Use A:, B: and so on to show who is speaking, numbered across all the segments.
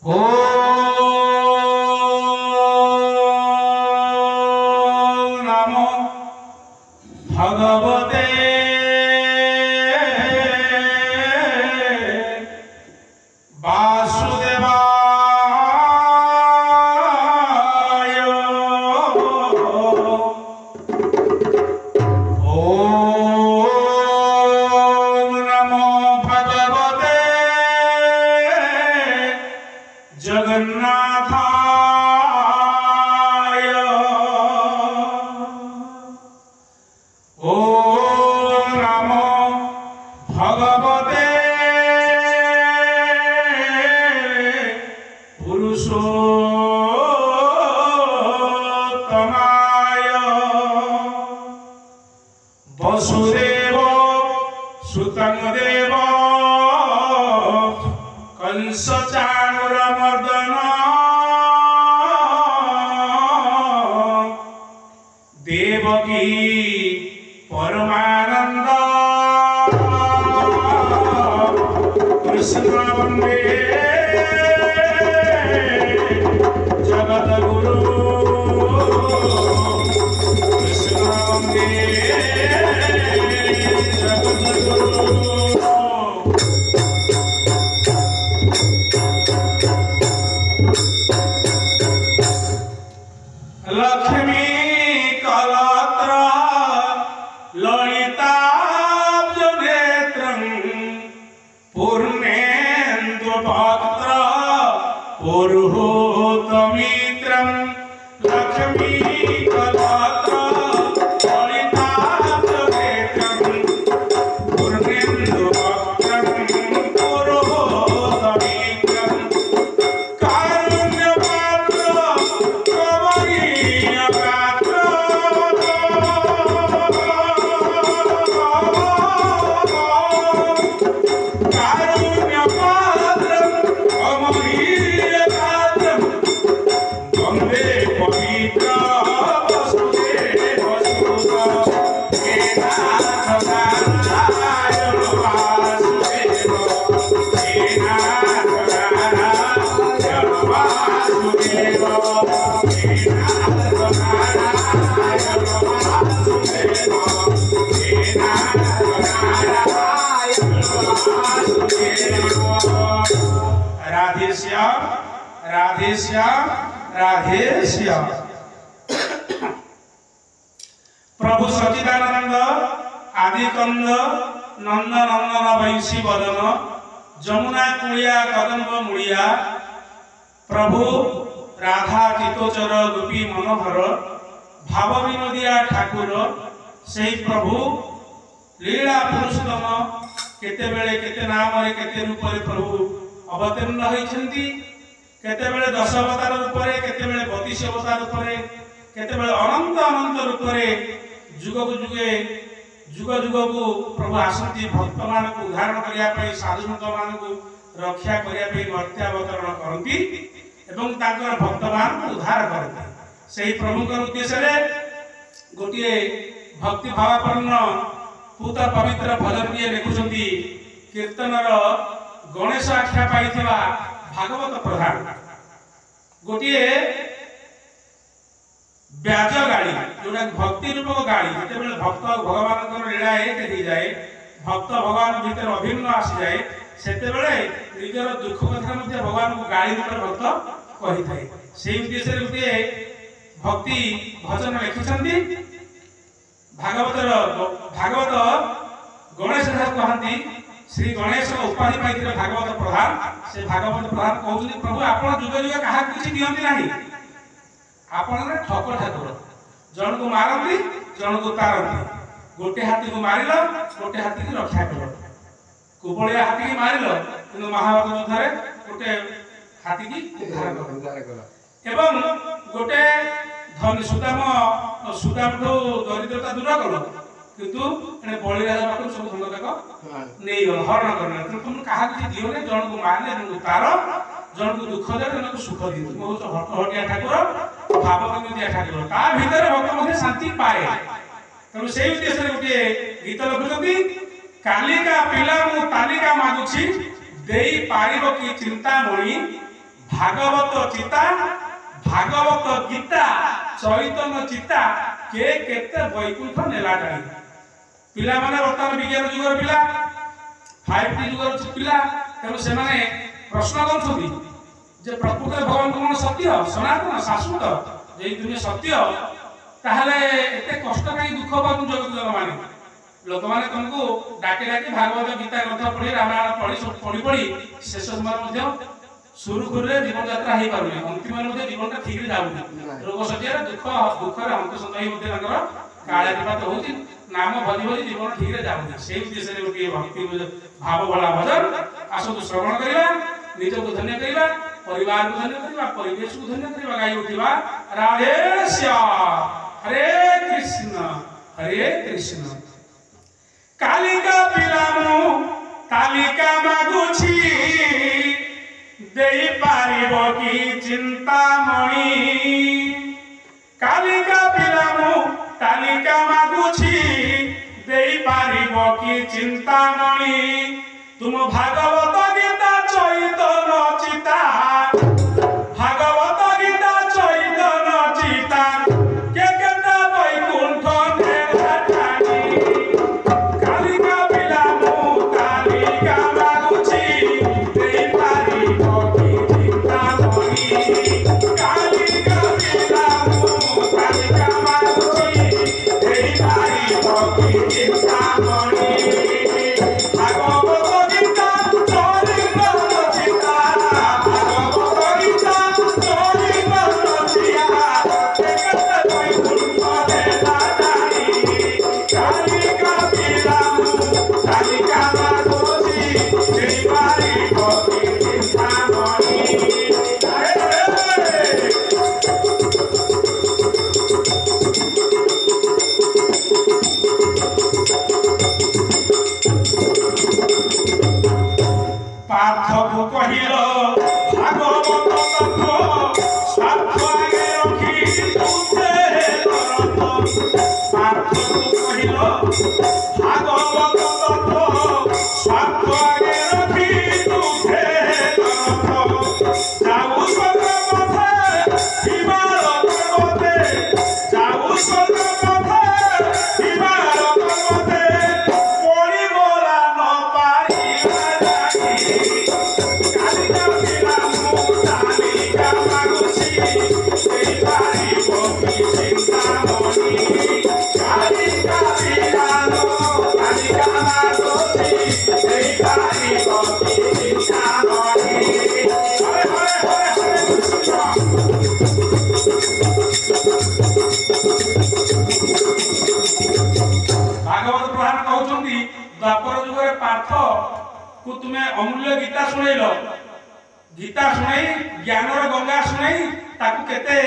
A: ओम नमो भगवते वासुदेवाय। ओम नमो भगवते जगन्नाथाय। ओम नमो भगवते पुरुषोत्तमाय। वसुदेव सुतं देव कंस चाणूरमर्दन देवकी परमानंद कृष्ण वंदे जगद्गुरु। कृष्ण वंदे जगद्गुरु। लक्ष्मी कलत्र ललिताब्जनेत्रं पूर्णेन्दुवक्त्र पुरुहूतमित्रं। लक्ष्मी कलत्र ललिताब्जनेत्रं पूर्णेन्दुवक्त्रं पुरुहूतमित्रं। कारुण्यपात्र कमनीयगात्र कारुण्यपात्रं कमनीयगात्रं वन्दे पवित्र वसुदेवसुतं। हे नाथ नारायण वासुदेव। हे नाथ नारायण वासुदेव। हे नाथ नारायण वासुदेव। हे नाथ नारायण वासुदेव। राधे श्याम राधे श्याम राधे श्याम। प्रभु सच्चिदानंद आदिकंद नंद नंदन वंशी बदन जमुना कुलिया कदम्ब मुड़िया प्रभु राधा चितोचर गोपी मनोहर भाव विनोदिया ठाकुर से प्रभु लीला पुरुषोत्तम केतेबेले केते नाम केते रूप प्रभु अवतीर्ण होइछन्ति। केतेबेले 10 अवतार रूपरे केतेबेले 32 अवतार रूपरे केतेबेले अनंत अनंत रूपरे जुग जुगे जुग जुग को प्रभु आसंती भक्त मान को उद्धारण करिया पई साधु संत मान को रक्षा करिया पई मर्त्यावतरण करंती एवं ताकर भक्त मान को उद्धार करते। सेही प्रभु के उद्देश्य रे गोटिए भक्ति भावापन्न पूत पवित्र भजन के लिखुचंती कीर्तनर गणेश आख्या पाइथिबा भागवत प्रधान गोटिए व्याज गाड़ी जोटा भक्ति रूपक गाड़ी जितेबाला भक्त भगवान लीला एक हो जाए भक्त भगवान भीतर अभिन्न आसी जाए सेतेबेले निजर दुख कथा भगवान को गाड़ी रूप भक्त कही थाए। से उद्देश्य गोटे भक्ति भजन लिखिछन्ति भागवत गणेश कहती श्री गणेश उपाधि पाई भागवत प्रधान। से भागवत प्रधान कहते प्रभु आप जुग जुग क्या किसी दिखती ना आप ठक ठाकुर जन को मारती जन को तारती गोटे हाथी को मारिल गोटे हाथी की रक्षा कल कुबलिया हाथी की मारिल कि महाभारत युद्ध गोटे हाथी की उद्धार कल एवं गोटे धनी सुदाम दरिद्रता दूर कल किंतु बलिराजा पाखु सब धन तक नहीं गल हरण कर तुम क्या किसी दियोने जन को मारे जन को तार जन को दुख दे जन को सुख दी तुम हूँ हटिया ठाकुर भाव विनोदिया ठाकुर ता भीतर भक्त मध्य शांति पाए। तेणु से उद्देश्य गोटे गीत लिखुଛନ୍ତି कालिका पिला मु तालिका मागुछि देई पारिब की चिंता मणि भागवत चिता भागवत गीता चैतन्य चिता के केते वैकुंठ नेला जाई पिला माने वर्तमान विज्ञान जुगर पिला 5T जुगर पिला तेणु से माने प्रश्न करछथि जे प्रकृत भगवान कोन सत्य सनातन शाश्वत जे दुनिया सत्य ताहले एते कष्ट काई दुख बाबू जगत जन माने लोक माने तुमको डाके डाके भागवत गीता ग्रंथ पढ़ी रामायण पढ़ी पढ़ी शेष समय मध्य सुरुखुरे जीवन यात्रा हो पारे अंतिम जीवन ठीक जाऊनी रोग शଯ୍ୟା दुख दुखरे हंतसंत होकर कालातिपात होती नाम भजी भजी जीवन ठीक जाऊनी से उद्देश्य गोटे भक्ति भाव भला भजन आसतु श्रवण करवा निज को धन्य करवा परिवार को धन्य करवा परिवेश को धन्य करवा गाई उठा राधे श्याम हरे कृष्ण कालिका पिलामु तालिका मागुछि देई पारिब की चिंतामणि कालिका पिलामु तालिका मागुछि देई पारिब की चिंतामणि तुम भागवत गीता चैतन्य चिता भागवत गीता चैतन्य चिता के केता वैकुंठ नेला जाई कालिका पिलामु तालिका मागुछि देई पारिब की चिंतामणि कालिका पिलामु तालिका मागुछि देई पारिब की चिंतामणि भागवत गीता चैतन्य चिता भागवत गीता चैतन्य चिता के केता वैकुंठ नेला जाई कालिका पिलामु तालिका मागुछि देई पारिब की चिंतामणि पार्थ को कहिल भागवत तत्व स्वार्थ आगे रखी तुझे तरत पार्थ को कहिल भागवत तत्व स्वार्थ आगे रखी तुझे तरत जाऊ स्वर्ग पथे हिमाल पर्वते जाऊ स्वर्ग पथे हिमाल पर्वते पड़ी बोला न पारी कालिका पिलामु तालिका मागुछि देई पारिब की चिंतामणि कालिका पिलामु तालिका मागुछि देई पारिब की चिंतामणि हरे हरे हरे हरे कृष्ण भागवत पुराण कहउछंती द्वापर जुगरे पार्थ को तुम्हें अमूल्य गीता सुनैल गीता सुनाई ज्ञानर गंगा सुनाई ताकू केते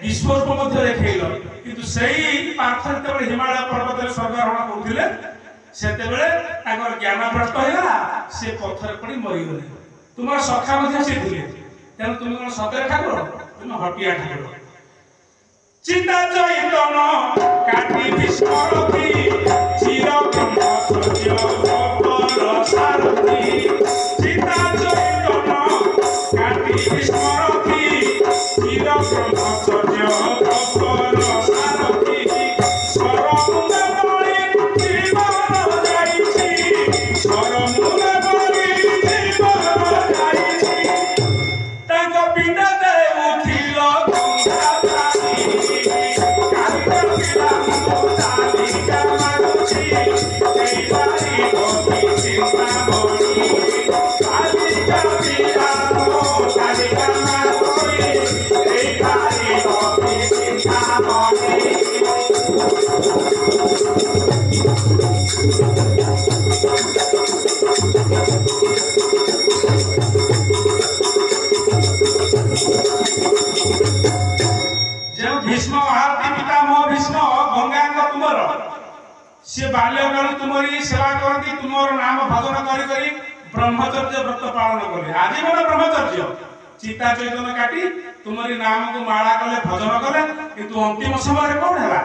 A: विश्वरूप मध्य देखैल किंतु सेही पार्थ जेतेबेले हिमालय पर्वत स्वर्गारोहण करुथिले सेतेबेले ताकर ज्ञान भ्रष्ट होइला से पत्थर पड़ी मरि गले तुमर सखा मध्य से थिले तेनु तुम कोन सତରେ ठाकुर तुम हटिया ठाकुर चिंता चैतन काटी विस्मरति चिर ब्रह्मचर्य अपर सारथि चिंता चैतन काटी विस्मरति चिर ब्रह्मचर्य अपर सारथि सरमुने बळी जीवन जाईछि सरमुने बळी जीवन जाईछि तांको पिंड दे उठिल गंगा पानी कालिका पिलामु तालिका मागुछि देई पारिब की चिंतामणि कालिका पिलामु तालिका मागुछि देई पारिब की चिंतामणि जो भीष्म महारथी पितामह भीष्म गंगांग तुमर से बाल्यकाल तुमरी सेवा करती तुमर नाम भजन करी करी ब्रह्मचर्य व्रत पालन कले आजीवन ब्रह्मचर्य चिता चैतन्य काटी तुमरी नाम को माला कले भजन कले किंतु अंतिम समय कौन है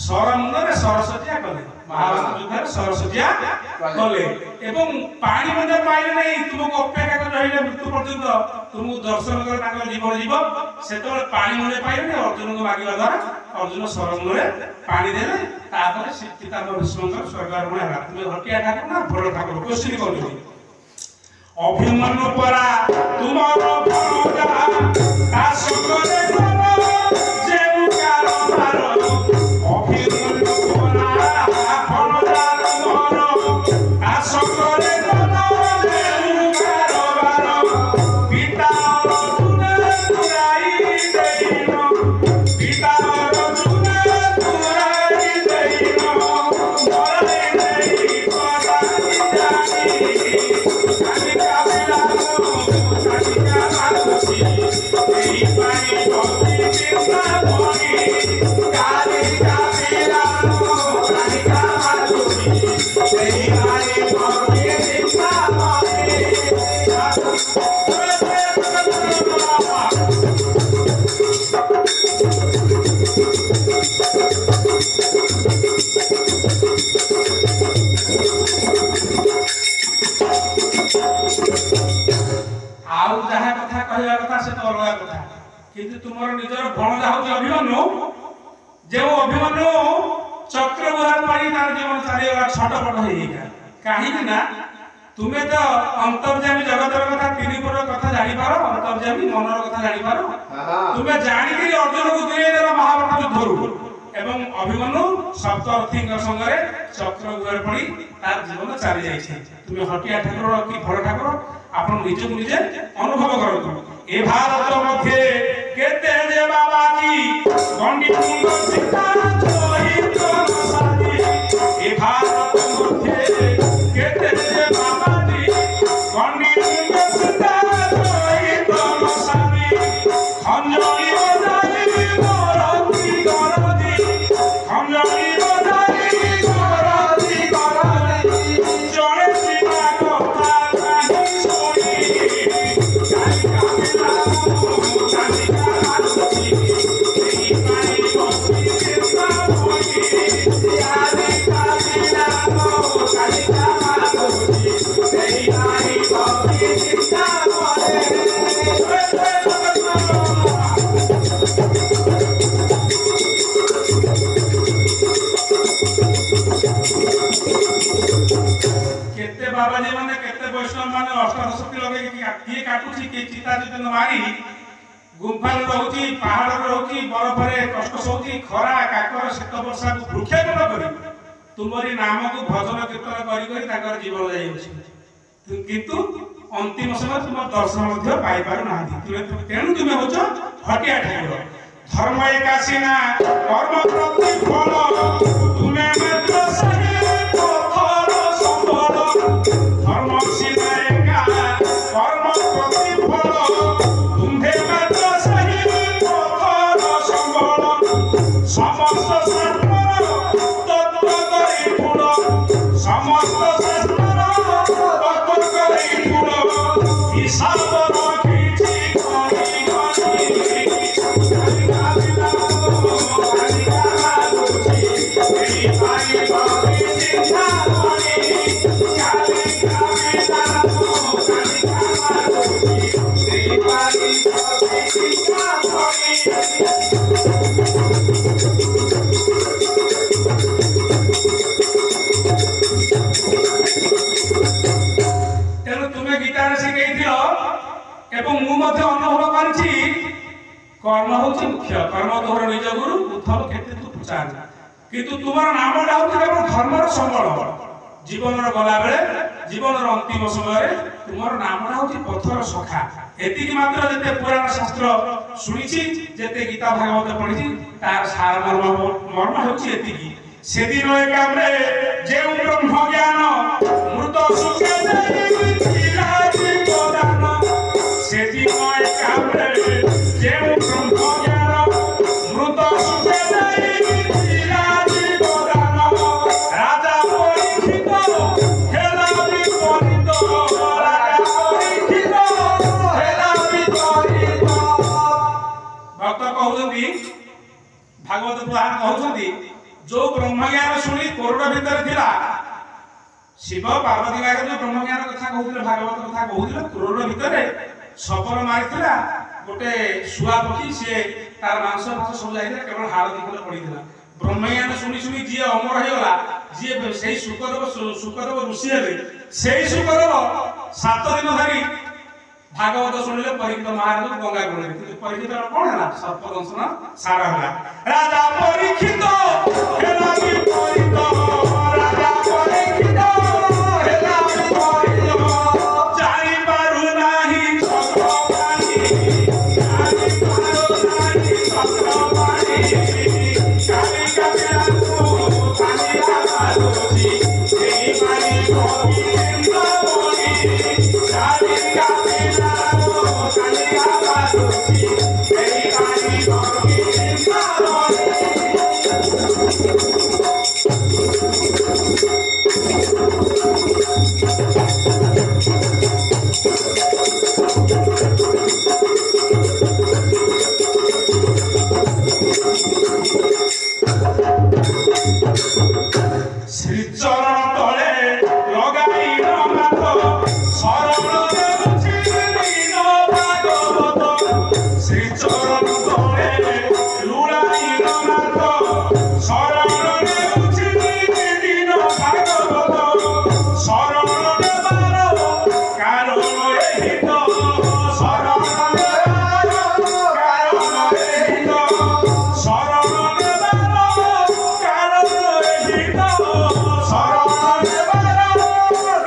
A: ସରମୁଣ୍ଡରେ ସରସ୍ୱତୀଆ କଲେ महाभारत युद्ध सरस्वतीया कले एवं पानी मध्ये पाइले नै तुमको अपेक्षा कर रहिले मृत्यु पर्यंत तुमको दर्शन कर तांको जीवन जीव सेतबे पानी मध्ये पाइले नै अर्जुन को मागिवा द्वारा अर्जुन सरमूले पानी देले तापर पितामह भीष्मकर स्वर्गारोहण होला तुम हटिया ठाकुर ना बड़ ठाकुर क्वेश्चन करली अभिमन्यु परा तुमरो भरोजा ता संगरे किंतु तुमर निजर भणजा हो अभिमन्यु जे अभिमन्यु चक्रव्यूह पाई तार जीवन चली गला छटपट होई काहे ना तुमे तो अंतर्जामी जगतर कथा तीन पुर कथा जानि पारो अंतर्जामी मनर कथा जानि पारो तुमे जानि कि अर्जुन को दुई देला महाभारत युद्धरु एवं अभिमन्यु सप्तर्थीक संगरे चक्रव्यूह पड़ी तार जीवन चली जाई छै तुमे हटिया ठाकुर कि भड़ ठाकुर आपण निज को निजे अनुभव करतो ए भारत मध्ये केते जे बाबाजी गंडी मुंड सीता जोई तो सादी ए भारत मध्ये केते जे बाबाजी गंडी मुंड सीता जोई तो सादी खंजरी बजाई गरती गरती खंजरी बजाई गरती गरती जणे सीता कथा नहीं केते बाबाजी माने केते वैष्णव माने अष्टादशती लगे किए काटुची के चिता जितन मारी गुंफा रहउची पहाड़ रहउची बरफ रे कष्ट सोची खरा काकर शीत वर्षा को भूख्यापन करी तुमरी नाम को भजन कीर्तन करी करी ताकर जीवन जाई किंतु अंतिम समय तुम दर्शन मध्य पाई पारु नाही तेणु तुमे होचो हटिया ठाकुर धर्म एकासीना कर्म प्रतिफल तुमे मात्र सही पथर संबल धर्म सीना एका कर्म प्रतिफल तुम्हे मात्र सही पथर संबल समस्त शास्त्र तत्व करी गुण समस्त शास्त्र तत्व करी गुण हिसाब रखिछि करी कर्म होची मुख्य कर्म तोहर निज गुरु उद्धव केते तू प्रचार किंतु तुमर नामटा होची केवल धर्मर संबल जीवन गला बेले जीवन अंतिम समय तुमर नामटा होची पथर सखा एति की मात्र जते पुराण शास्त्र सुनिछि जते गीता भागवत पढिछि तार सार मर्म होची एति की सेदिन एकामरे जे ब्रह्म ज्ञान मृत सुखे देई चिराजी प्रदान सेदिन एकामरे जे ब्रह्म ज्ञान मृत सुखे देई चिराजी प्रदान राजा परीक्षित हेला विपरीत राजा परीक्षित हेला विपरीत भक्त कहउछंती भागवत पुराण कहउछंती जो ब्रह्मज्ञान शुणी कोरड़ भितर थिला शिव पार्वती आगे जो ब्रह्मज्ञान कथा कहूले भागवत कथा कहूले कोरड़ भितर सपर मारिथिला गोटे शुआ पक्षी से तार मांस फांस सब जाइथिला केवल हाड़ दिखले पड़िथिला ब्रह्मज्ञान शुणी शुणी जी अमर हेगला जी से सुखदेव ऋषि हेले से सुखदेव 7 दिन धरी भागवत शुणिले परीक्षित महाराज गंगा कूल परीक्षित कौन है सर्प दंशन सारा है राजा परीक्षित हेला विपरीत राजा परीक्षित हेला विपरीत जानि पारु नाही चक्रपाणी जानि पारु नाही चक्रपाणी काली कपिलासु कालिया पारुची एई मारी गोविंद बोली काली कपिलासु कालिया पारुची एई मारी गोविंद बोली श्री चरण तले लगाई नाथ शरण देउछि दीन भागवत श्री चरण तले लुड़ाई नाथ शरण देउछि दीन भागवत शरण देवार कारण एहि तो शरण देवार कारण एहि तो शरण देवार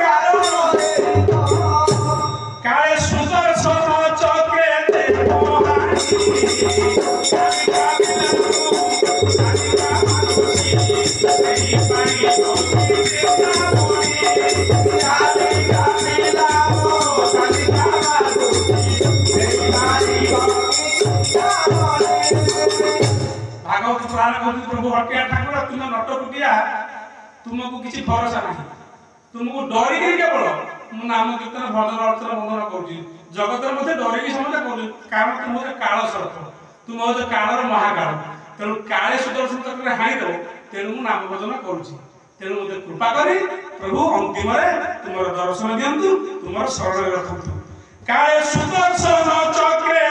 A: कारण एहि तो काले सुदर्शन चक्रे भागवत पुराण कहते प्रभु हटिया ठाकुर तुम नटकुटिया तुमको किसी भरोसा नहीं तुमको डरिक केवल मु नाम कीर्तन भजन अर्चना बंदन करुँच जगत मध्य डरिक समझ कर कारण तुम हो काल सर्प तुम हो कालर महाकाल तेणु काले सुदर्शन चक्र हाणीदेव तेणु मु नाम भजन करुँच तेणु मत कृपा कर प्रभु अंतिम तुम दर्शन दिंतु तुम शरण रखु काले सुदर्शन चक्रे